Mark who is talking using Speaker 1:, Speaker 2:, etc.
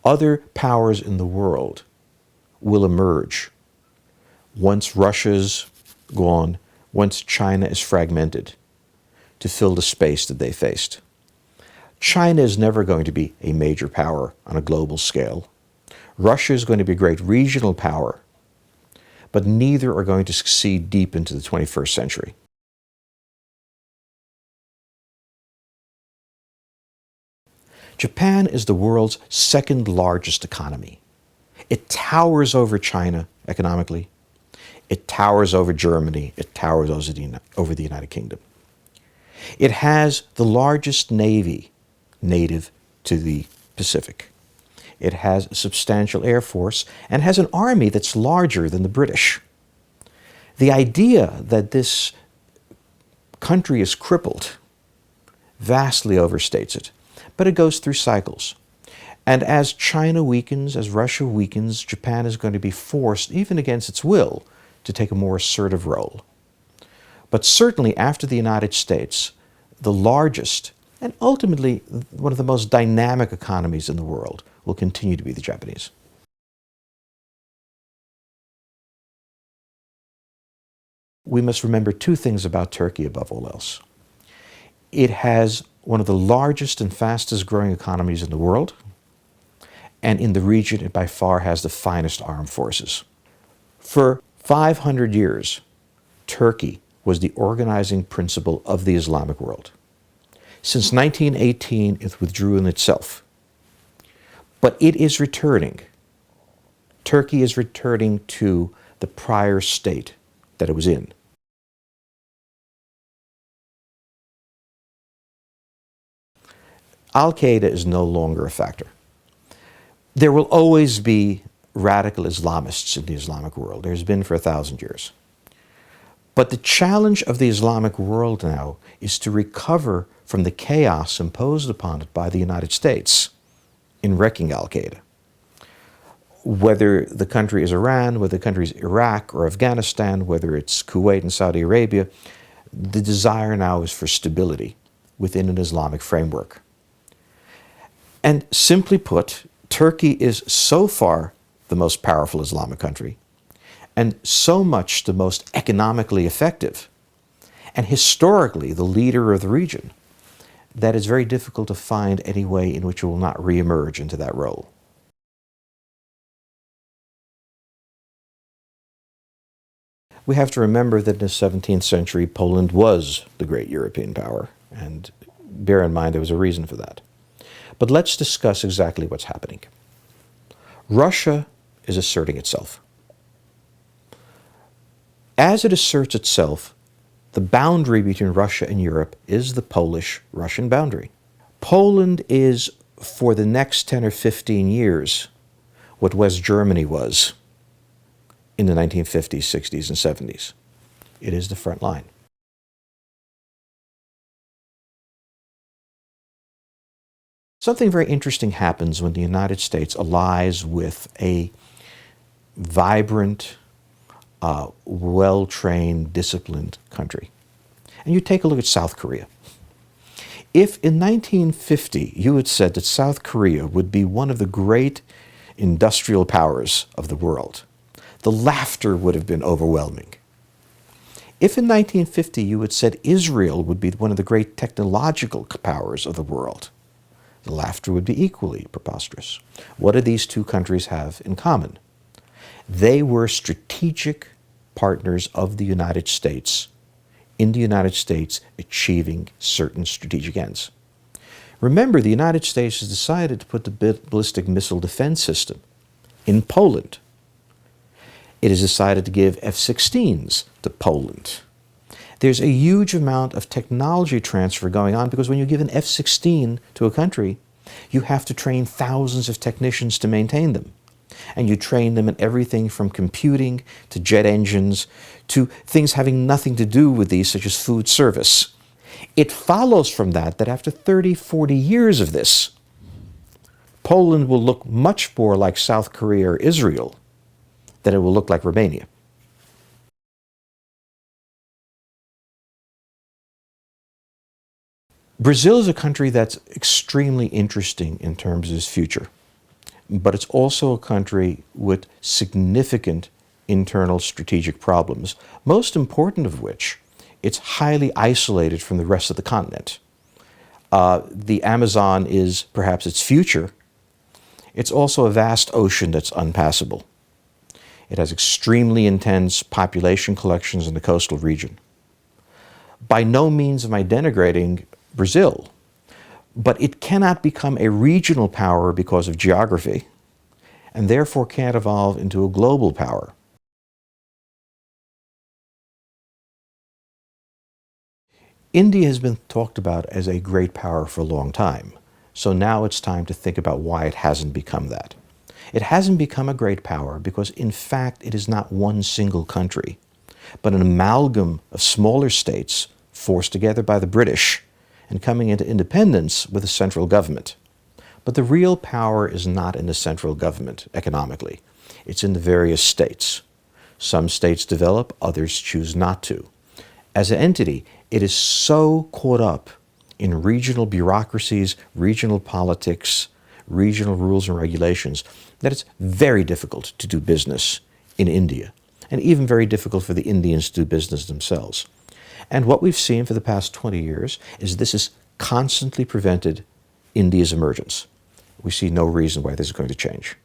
Speaker 1: Other powers in the world will emerge once Russia's gone, once China is fragmented, to fill the space that they faced. China is never going to be a major power on a global scale. Russia is going to be a great regional power, but neither are going to succeed deep into the 21st century. Japan is the world's second largest economy. It towers over China economically. It towers over Germany. It towers over the United Kingdom. It has the largest navy native to the Pacific. It has a substantial air force and has an army that's larger than the British. The idea that this country is crippled vastly overstates it, but it goes through cycles. And as China weakens, as Russia weakens, Japan is going to be forced, even against its will, to take a more assertive role. But certainly after the United States, the largest and ultimately one of the most dynamic economies in the world will continue to be the Japanese. We must remember two things about Turkey above all else. It has one of the largest and fastest growing economies in the world, and in the region it by far has the finest armed forces. For 500 years, Turkey was the organizing principle of the Islamic world. Since 1918, it withdrew in itself. But it is returning. Turkey is returning to the prior state that it was in. Al-Qaeda is no longer a factor. There will always be radical Islamists in the Islamic world. There's been for 1,000 years. But the challenge of the Islamic world now is to recover from the chaos imposed upon it by the United States in wrecking Al-Qaeda. Whether the country is Iran, whether the country is Iraq or Afghanistan, whether it's Kuwait and Saudi Arabia, the desire now is for stability within an Islamic framework. And simply put, Turkey is so far the most powerful Islamic country, and so much the most economically effective, and historically the leader of the region, that it's very difficult to find any way in which it will not re-emerge into that role. We have to remember that in the 17th century, Poland was the great European power, and bear in mind there was a reason for that. But let's discuss exactly what's happening. Russia is asserting itself. As it asserts itself, the boundary between Russia and Europe is the Polish-Russian boundary. Poland is, for the next 10 or 15 years, what West Germany was in the 1950s, 60s, and 70s. It is the front line. Something very interesting happens when the United States allies with a vibrant, well-trained, disciplined country. And you take a look at South Korea. If in 1950 you had said that South Korea would be one of the great industrial powers of the world, the laughter would have been overwhelming. If in 1950 you had said Israel would be one of the great technological powers of the world, the laughter would be equally preposterous. What do these two countries have in common? They were strategic partners of the United States, in the United States achieving certain strategic ends. Remember, the United States has decided to put the ballistic missile defense system in Poland. It has decided to give F-16s to Poland. There's a huge amount of technology transfer going on because when you give an F-16 to a country, you have to train thousands of technicians to maintain them. And you train them in everything from computing to jet engines to things having nothing to do with these, such as food service. It follows from that after 30, 40 years of this, Poland will look much more like South Korea or Israel than it will look like Romania. Brazil is a country that's extremely interesting in terms of its future. but it's also a country with significant internal strategic problems, most important of which, it's highly isolated from the rest of the continent. The Amazon is perhaps its future. It's also a vast ocean that's unpassable. It has extremely intense population collections in the coastal region. By no means am I denigrating Brazil, but it cannot become a regional power because of geography, and therefore can't evolve into a global power. India has been talked about as a great power for a long time, so now it's time to think about why it hasn't become that. It hasn't become a great power because, in fact, it is not one single country, but an amalgam of smaller states forced together by the British and coming into independence with a central government. But the real power is not in the central government economically. It's in the various states. Some states develop, others choose not to. As an entity, it is so caught up in regional bureaucracies, regional politics, regional rules and regulations that it's very difficult to do business in India, and even very difficult for the Indians to do business themselves. And what we've seen for the past 20 years is this has constantly prevented India's emergence. We see no reason why this is going to change.